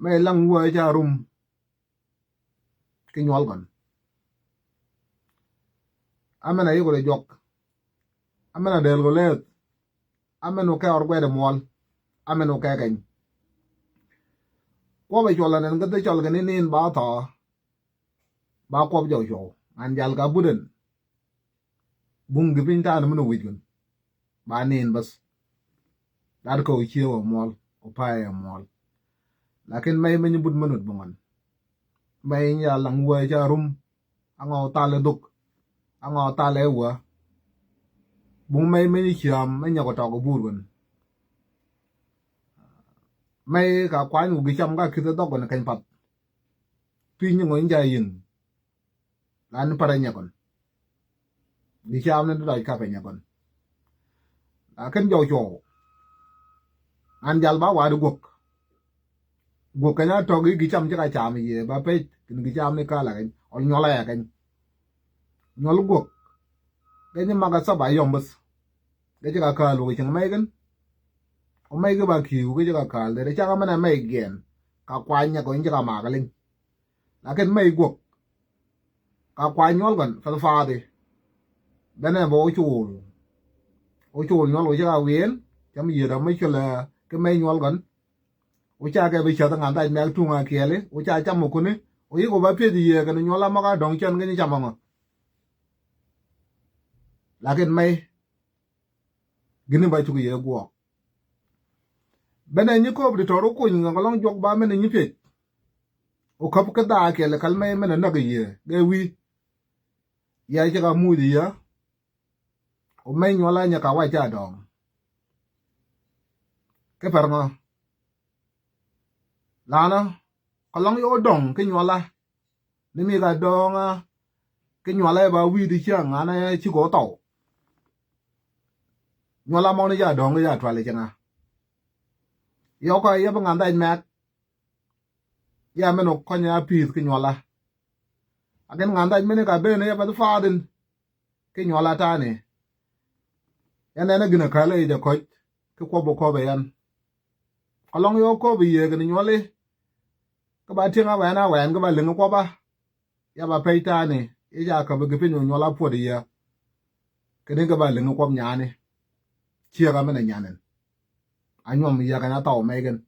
me lang wo ja rum ki nyol gon amena yugo le jok amena del go let amenu ke or gwede mol amenu ke ken ko be chola nen gade chol gani nin ba to ba ko jo jo an jal ga buden bung gi pinta na menu wijgun ba nin bas dar ko chiwo mol o pae mol lakin may men bud menut bongon may ya lang wo ja rum ango tale duk ango tale wa bung may men chiam men ya ko to go burgun may ka kwan u gi cham ga kite dog na kan pat pin ngo nja yin lan para nya kon gi cham ne dai ka pe nya kon a kan jo jo an jal ba wa du guk kanya to gi cham cha cham ye ba pe kin gi cham ne ka la kan on nyola ya kan nyol guk ge ni maga sa ba yom bas ge ja ka lu gi chang mai gan o mai ge ba ki u ge ja ka de cha ka mana mai gen ka kwa nya ko ja ka ma ga ling la ken mai guk ka kwa nyol gan fa de bene bo chul nyol o ja wen cham ye da mai chula ke mai nyol gan o cha ke bi cha ta ngan dai me tu nga ke le o cha cham mo ku ne o yi ko ba pe di ye ga nyola ma ga dong chen ga ni cham ngo la ken mai gini ba chu ye go bene ni ko bi to ro ku ni nga long jok ba me ni pe o kap ka da ke le kal mai me na ga ye ge wi ya cha ga mu di ya o mai nyola nya ka wa cha dong ke par ngo la na ko long yo dong ke nyola ni mi ga dong ke nyola ba wi di cha nga na chi go to nyola mo ni ja dong ja twa le cha yo ko ye ba ngan dai mak ya me no ko nya pi ke nyola agen ngan dai me ne ka be ne ya ba fa din ke nyola ta ne ya ne na gina ka le de ko ke ko bo ko be yan along yo ko bi ye gni nyole ka ba tinga wa na wan ga ba lenga ko ba ya ba pe ta ne e ja ka ba ge pe nyola po de ya ke ne ga ba lenga ko nya ne chi ga me na nya ne anyom ya ga na ta o me gen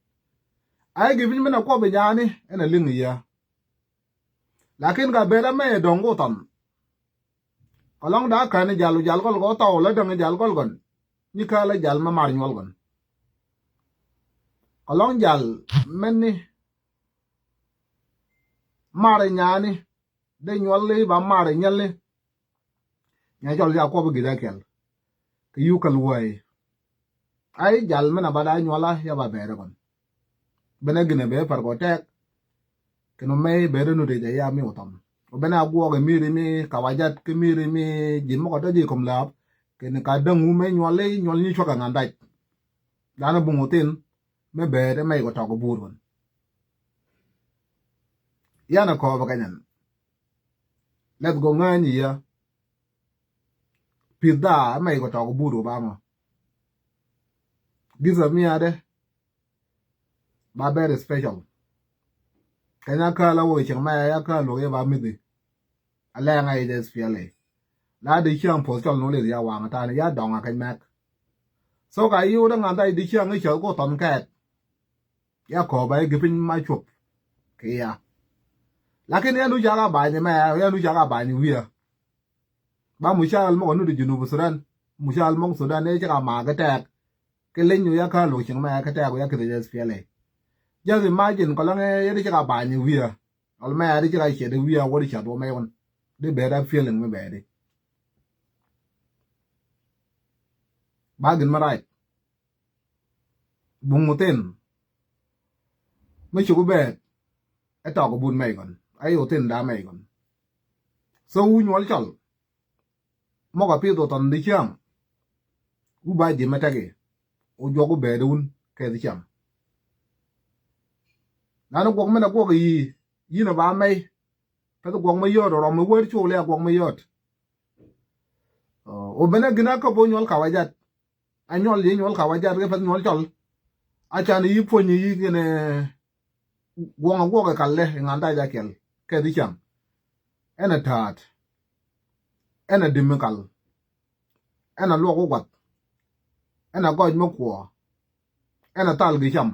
ai ge bin me na ko be nya ne ena ling ya lakin ga be da me dong go tan along da ka ne jalu jal gol go ta o la dang jal gol gon ni ka la jal ma mar nyol gon along jal men ni mare nyani de nyolli ba mare nyalle nya jol ya ko bi da kel ke yu kal way ai jal mena ba da nyola ya ba bere kon bena gine be par ko tek ke no me bere no de ya mi otam o bena gwo ge miri mi kawajat ke miri mi jin mo ko to di kom lab ke ne ka dangu me nyolle nyol ni choka ngandaj dana bungutin me bere me ko to ko bur kon yana ko ba kanyan let go ngani ya pida me ko to ko buru ba mo giza mi ade ba bere special kanya ka la wo chang ma ya ka lo ye ba mi di ala nga ide spiale la de chiang po chol no le ya wa ta ne ya dong a kan mak so ka yu da nga dai di chiang ngi chol ko ton ka ya ko ba gi pin ma chup ke ya lakini ya nu jaga ba ni ma ya nu jaga ba ni wiya ba mu shal mo no di junu Sudan mu shal mo Sudan ne jaga ma ga ta ke len yu ya ka lo ching ma ka ta ko ya ke de spiale just imagine ko la ne ya di jaga ba ni wiya al ma ya di jaga che de wiya wo di cha do me won de be da feeling me be de ba gin ma right bung mo ten me chu ko be e to ko bun me kon ai o ten da me kon so u nyol chol mo ka pi to ton di cham u ba di mata ge o jo ko be de un ke di cham na no ko me na ko yi na ba me ta ko me yo ro me wer chu le ko me yot o bena gina ko bo nyol ka wajat anyol ye nyol ka wajat ge fa nyol chol a chan yi po ni yi gene gwong go ka kalle nganda ja kel ke di cham ena tat ena dimikal ena lo ko wat ena goj mo ko ena tal gi cham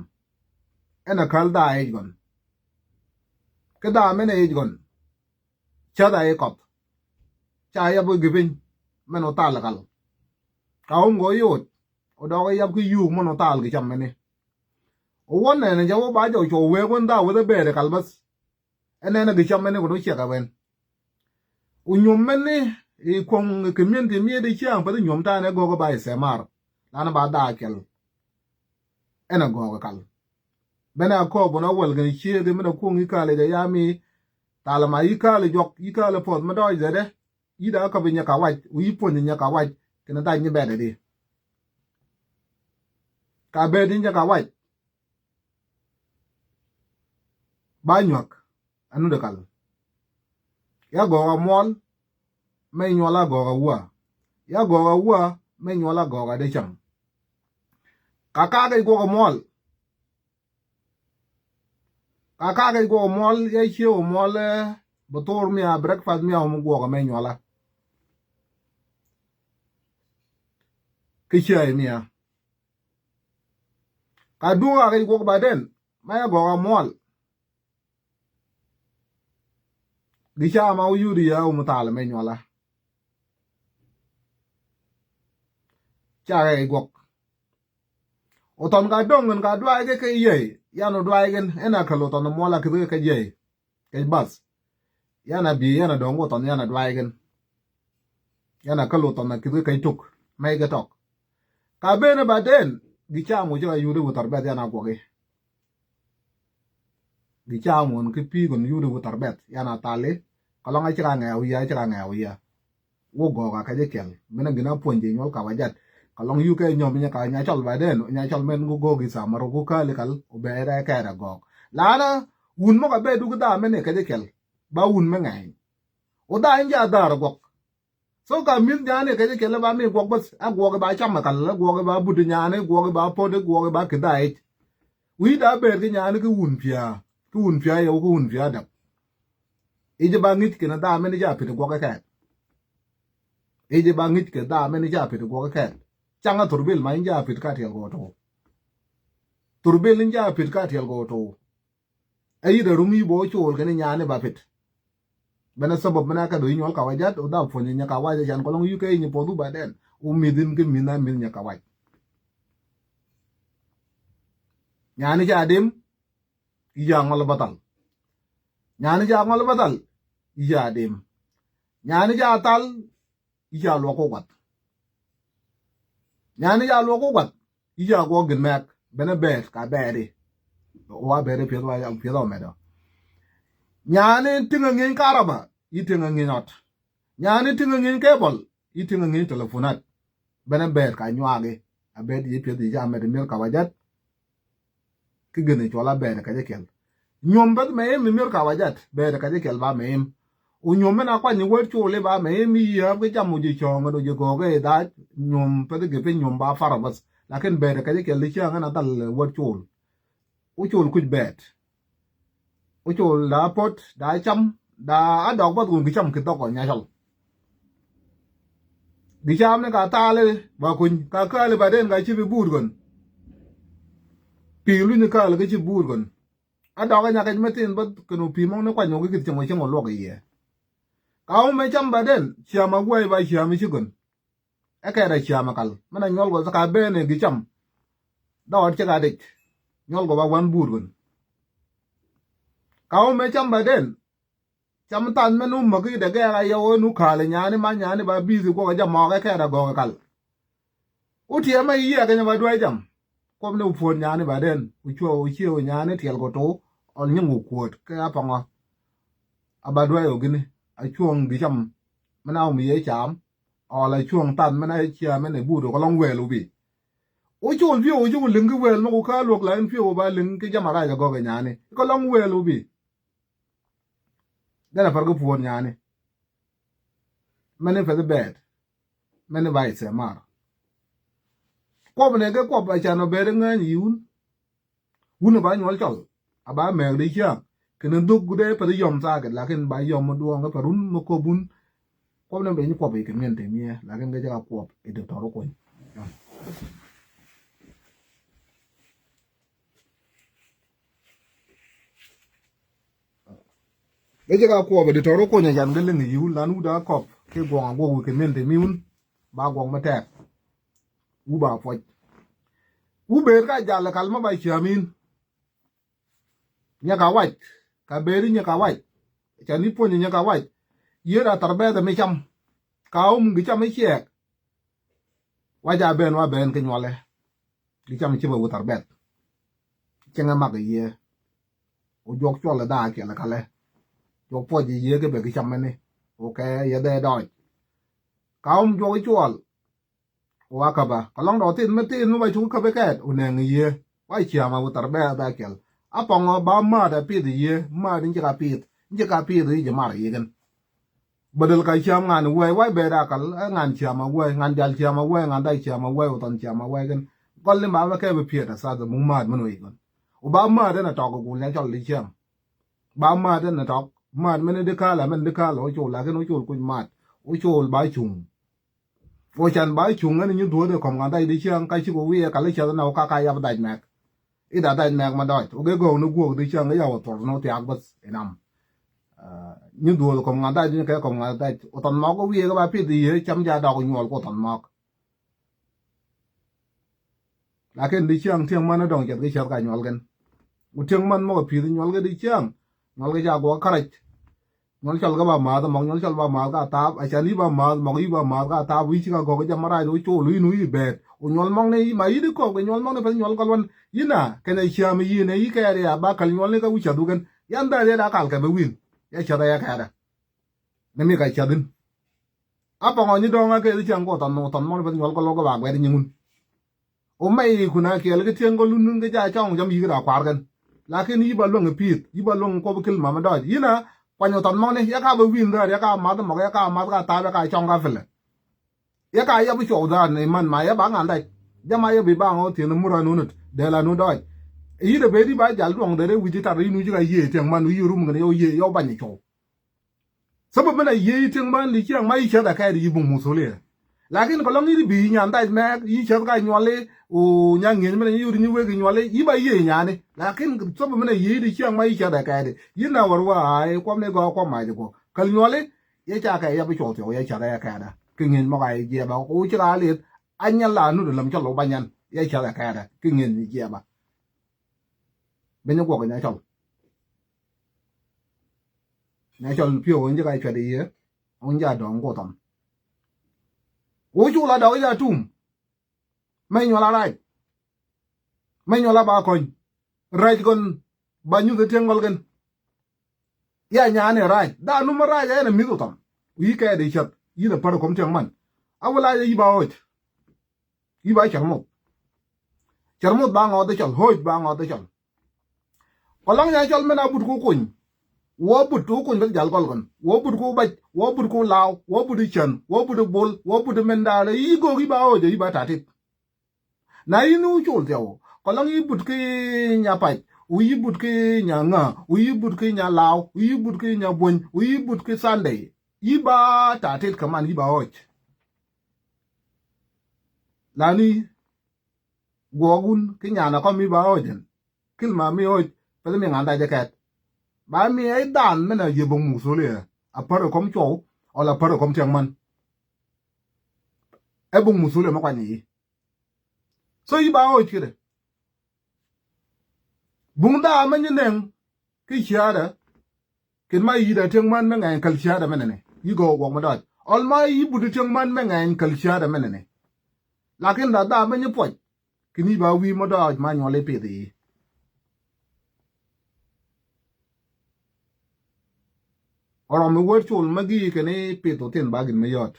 ena kal da e gon ke da mene e gon cha da e kop cha ya bu givin meno tal kal ka go yot o do ya ku yu mo no tal gi cham mene o won ne ja wo ba jo cho we gon da wo de be de kal bas ena na gi cham mene ko do che ka wen o nyom mene e kong community mi de chiang pa de nyom ta ne go ba se mar lana ba da kel ena go kal bena ko bona wel gan chi de mena ko ngi kale de yami tala ma yi kale jok yi kale pot ma do zede yi da ka binya ka waj yi pon nya ka waj kena da nyi be de di ka be di nya ka waj ba nyak anu de kal ya go mol me nyola go wa ya go wa me nyola go de cham ka ga go mol ka ga go mol ye chi o mol botor mi a breakfast mi a mo go me nyola ki chi mi a ka du ga go ba den ma ya go mol di cha ma u yuri ya o mutal me nyola cha ga go o ton ga dong ga dwa ke ye ya no dwa gen ena ka lo ton mo la ke ye ke bas ya na bi ya na dong o ton ya na dwa gen ya na ka lo ton na ke tuk mai ga tok ka be na ba den di cha mo ja yuri bu tar bet ya na go ge di cha mo ke pi gon yuri bu tar bet ya na tale ka lo nga cha nga ya wo go ga ka je kel mena gina ponje nyol ka wajat kalong yu ke nyom nya ka nya chol ba den nya chol men go gi sa maro go ka le kal o be ra ka ra go la na un mo ka be du da men ne ka je kel ba un me ngai o da nya da ro go so ka min ja ne ka je kel ba mi go bas a go ga ba cham ka la go ga ba bu de nya ne go ga ba po de go ga ba ke dai wi da be ke nya ne ku un pia yo ku un pia da e je ba ngit ke na da men ja pi go ga ka e je ba ngit ke da men ja pi go ga ka changa turbil ma inja pit ka tiel go to turbil inja pit ka tiel go to ai da rumi bo chol kan nya ne ba pit bana sabab mana ka do nyol ka wajat o da fo nya ka waja jan ko long uk ni po du ba den umidin ke mina min nya ka waj nya ni ja dem iya ngol batal nya ni ja ngol batal iya dem nya ni ja tal iya lo ko wat nyani ya lo ko wat iya go gin mek bena bet ka beri wa beri pye wa ya pye do me do nyani tinga ngin karaba yitinga ngin not nyani tinga ngin cable yitinga ngin telefonat bena bet ka nywaage a bet yi pye di ja me de mil ka wajat ki gene chola bet ka je kel nyom bet me mi mil ka wajat bet ka je kel ba me u nyom na kwa ni wer chole ba me mi ya ke chamu ji chong do je go ge da nyom pe de pe nyom ba fara bas lakin be de ka je ke li cha na dal wer chol u chol ku bet u chol la pot da cham da a dog ba gun ki cham ki to ko nya chal di cham ne ka ta le ba kun ka le ba den ga chi bi bur gon pi lu ni ka le ga chi bur gon a dog nya ka metin ba kunu pi mong ne kwa nyo ki ti mo chi mo lo ge ye kaw me cham baden chiama gwai ba chiama chigun eke da chiama kal mana nyol go ka bene gi cham dawat che ga dik nyol go ba wan burgun kaw me cham baden cham tan menu magi de ga yo nu khale nyani ma nyani ba bizi go ga jam ma ga da go kal uti ma yi ga nya ba dwai jam ko ne u fon nyani baden u chuo nyani tiel go to on nyu kuot ka pa ngo abadwai o gini a chuông đi chăm mà nào mi ấy chám là chuông tan mà này chia mà này bù đồ có long về luôn bị ôi chuông lưng cái về nó có luộc lại phiêu ba lưng cái chăm mà cái có cái nhà này có long về luôn bị đây là phải cái phuôn nhà này mà này phải cái bed mà này vậy sẽ mà qua bên này cái qua bài cha nó bé đấy ngay yun nó bao nhiêu chậu aba me di chang kene duk gude pa yom sa ke lakin ba yom mo duong ga parun mo ko bun ko ne be ni ko be ke men te mi lakin ga ja ko e de toro ko ga ja ko be de toro ko nya jan ga le ni yu lanu da ko ke go go ke men te mi un ba go ma tek u ba fo u be ka ja la kalma ba chamin nya ka wat ka be ri nya ka wat cha ni po nya ka wat yera tarbe da me cham ka gi cham e che wa ja ben wa ben ke nyole gi cham che ba tarbe chenga ma ga ye o jok cho la da ke la kale jok po ji ye ke be gi cham ne o ke ye de do ka jok chol wa ka ba ka long do tin me tin ba chu ka be ke o ne ngi ye wa chia ma bu tarbe da ke a pong ba ma da pi de ye ma din ka pi ri je ma ye gen badal ka cham ngan we be da kal ngan cham we ngan dal cham we ngan dai cham we o ton cham we gen gol le ba ke be pi da sa da mu ma man we gen o ba ma da na to ko gu le chol li cham ba ma da na to ma men de ka la men de ka lo chu la ke no chu ku ma o chu ba chung o chan ba chung an ni du de kom ngan dai di chang ka chi ko we ka le cha na ka ka ya ba dai mak i da dai mak ma dai o ge go no gu di chang ya o to no ti ak bas enam nhưng đùa còn ngàn tay như cái còn ngàn tay tần móc có việc các bạn biết gì chăm gia đầu nhồi của tần móc là cái đi chăng thiêng man nó đồng chặt cái chặt cái nhồi cái một thiêng man mà phía nhồi cái đi chăng nhồi cái gia của khát nhồi chặt cái bà má tao móc nhồi chặt bà má cái táp ai chả ní bà má móc ý bà má cái táp vị trí cái có cái chăm marai đối chỗ lưới núi bẹt nhồi mong này mà ý được có cái nhồi mong này phải nhồi cái luôn ý nà cái này chia mà ý này ý cái này ba cái nhồi này cái vị trí đúng cái yan đây đã cả cái bewin ya chada ya kada na mi ka chadin apa ngo ni donga ke ri chango ton mo ben yol ko logo ba gwe nyun o mai kuna ke le ke tiengo lunun ke ja chong jam yi ga kwar gan la ke ni ba long pit yi ba long ko bukil mama do yina panyo ton mo ne ya ka ba win da ya ka ma da mo ya ka ma ka ta ba ka chong ka fele ya ka ya bu cho da ne man ma ya ba ngan dai ya ma ya bi ba ngo ti no mura nu de la nu do yi de be di ba jal dong de wi ti ta ri nu ji ga ye tiang man wi ru mu ne yo ye yo ba ni cho sabu mana ye tiang man li chiang mai cha da kai ri bung mu so le lakin ko long ni bi nyan dai me yi cha ga nyole o nya ngen mana yi ri ni we ga nyole yi ba ye nya ne lakin sabu mana ye ri chiang mai cha da kai ri yi na war wa ai ko ne go ko mai ko kal nyole ye cha kai ya bi cho to ye cha da kai da ki ngen mo ga ye ba ko cha le anya la nu de lam cha lo ba nyan ye cha da kai da ki ngen ni ye ba bên trong cuộc cái nhà chồng phiêu anh cái chuyện gì ấy ông già đón của tầm ôi chú là đâu già chum mấy nhỏ là đây mấy nhỏ là ba con rai con bao nhiêu cái tiếng gọi gần ya nhà này rai đã nôm rai cái này miêu tầm ý cái đấy chật ý là phải có tiếng man à vậy là ý bảo ý bảo chẳng một ba ngõ tới chọn hôi ba ngõ tới chọn còn lăng nhà chọn mình à bụt cô quỳnh wo bụt cô quỳnh vẫn dal con wo bụt cô bạch wo bụt cô lao wo bụt chân wo bụt bol wo bụt menda đấy ý cô ý bảo ý bảo trả thịt này nu chôn theo còn lăng ý bụt cái nhà bạch ý bụt cái nhà ngà ý bụt cái nhà lao ý bụt cái nhà buồn ý bụt cái sunday ý bảo trả thịt cầm ăn ý bảo là ni gogun cái nhà nó có mi bảo chân kil mà mi oi phải mình ăn đại jacket ba mi ấy đàn mới là gì bông mù số liền à par ở công chỗ hoặc là par ở công trường man ấy bông mù số liền mà quan gì so ý bảo oi chứ đấy bung đa mà như neng cái chia đó cái mai ý đã trường man mà ngày kal chia đó mà này ý go quăng mà đợi all mai ý bút trường man mà ngày kal chia đó mà này lakin đã mà như vậy cái ní bảo vi mà đợi mà nhỏ lấy tiền gì orang mi wer chul magi kene pito ten bagin me yot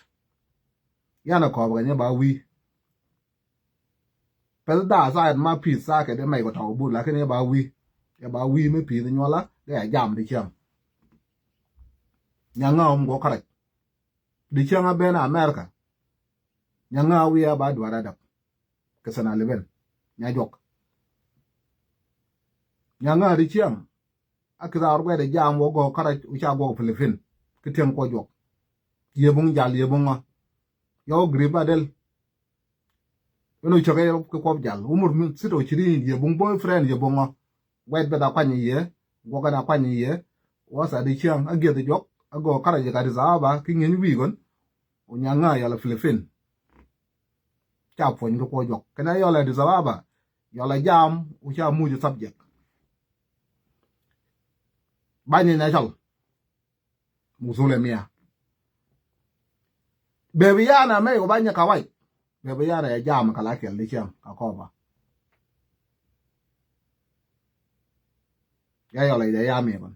yana ko ba nya ba wi pel da sa ma pi sa ke de mai ko taw bu la kene ba wi ya ba wi me pi de nyola de jam de chiam nya nga go kara de chiam a ben america nya nga wi ya ba dwara da ke sana leben nya jok nyanga di chiang akira arwe de jam wo go kara ucha go Philippine kiteng ko jok yebung jal yebunga yo griba del wono choke ko jal umur min sito chiri yebung boyfriend yebunga wet beda kwani ye go kana kwani ye wasa di chiang age de jok ago kara je ka zaba kingen wi gon unyanga ya la Philippine cha phon ko jok kana yo la di zaba yo la jam ucha muju subject bani na chal musule mia bebi yana me ko banya kawai bebi yana ya jam kala kel di chiang ka ko ba ya yo la ya me kon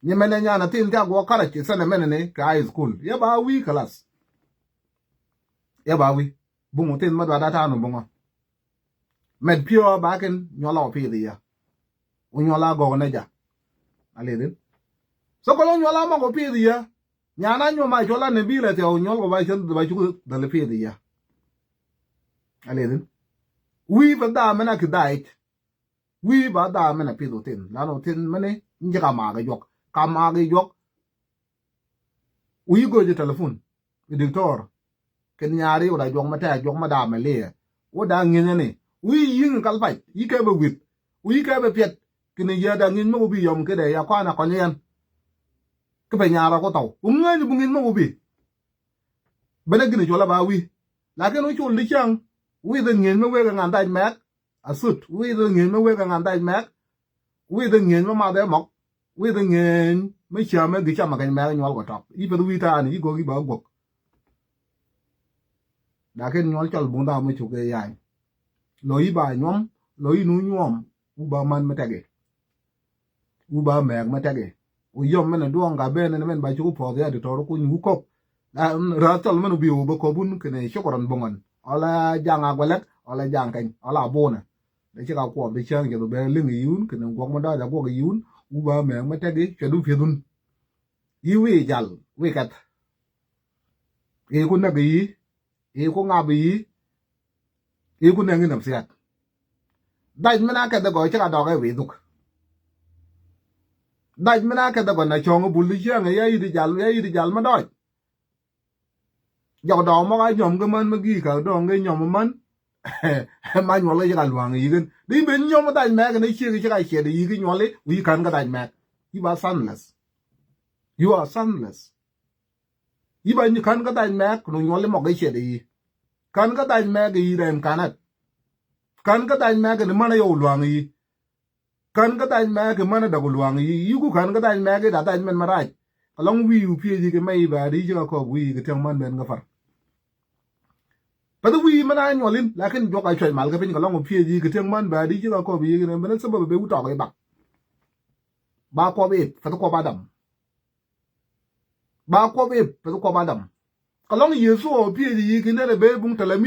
ni mene nyana tin ta go kala ki sana mene ne ka high school ya ba wi class ya ba wi bungu tin ma da ta no bunga med pure ba ken nyola pi di ya unyola go ne ja ale din so ko nyola ma go pi di ya nyana nyo ma chola ne bi le te nyol go ba chen ba chu da le pi di ya ale din wi ba da mena ki dait wi ba da mena pi do tin la no tin mene njika ma ga yok ka ma ga yok wi go je telephone dictor ken nyari oda jong mata jong ma da me le o da ngene ne wi yin kal pai yi ke be wit wi ke be pet ken ya da ngin mo bi yom ke de ya kwa na ko nyen ke be nyara ko taw ngani bu ngin mo bi bene gine jola ba wi la ken o chul li chang wi de ngin mo we ga ngan dai mek asut wi de ngin mo we ga ngan dai mek wi de ngin ma de mok wi de ngin me cha me gi cha ma ga me nyol ko top i be wi ta ni go gi ba go da ken nyol chol bunda mo chu ke yai loi ba nyom loi nu nyom u ba man matage u ba meg matage u yom men duong ga ben men ba chu po ya de to ku nyu ko ra tol men bi u ba ko bun ke ne shokoran bongon ala janga gwalet ala jang kan ala bona de chi ka ko de chang ke do be ling yun ke ne gok ma da ja gok yun u ba meg matage che du phe dun yi wi jal wi kat e ku na gi e ko nga bi e ku na ngi nam siat dai mena ka da go cha da ga wi duk dai mena ka da go na chong bu li chang ya yi di jal ma doi jo do mo ga nyom ga man ma gi ka do ngai nyom man ma nyo le ga luang yi gen di ben nyom dai me ga ne chi ga che de yi gi nyo le wi kan ga dai me you are sunless you are sunless yi ba ni kan ga dai me ku nyo le mo ga che de yi kan ga dai me ga yi dem kanat kan ga dai me ga ne ma na yo luang yi kan ga dai me ga ma na da luang yi yu ku kan ga dai me ga da dai men ma rai along wi u pie ji ga mai ba di ji ko wi ga tang man ben ga far pa wi ma na nyo lin la ken jo ka choi mal ga pin ga long pie ji ga tang man ba di ji ko wi ga ne ben sa ba be u to ga ba ko be fa ko ba dam ba ko be fa ko ba dam ka long yesu o pie ji ga ne be bung ta la mi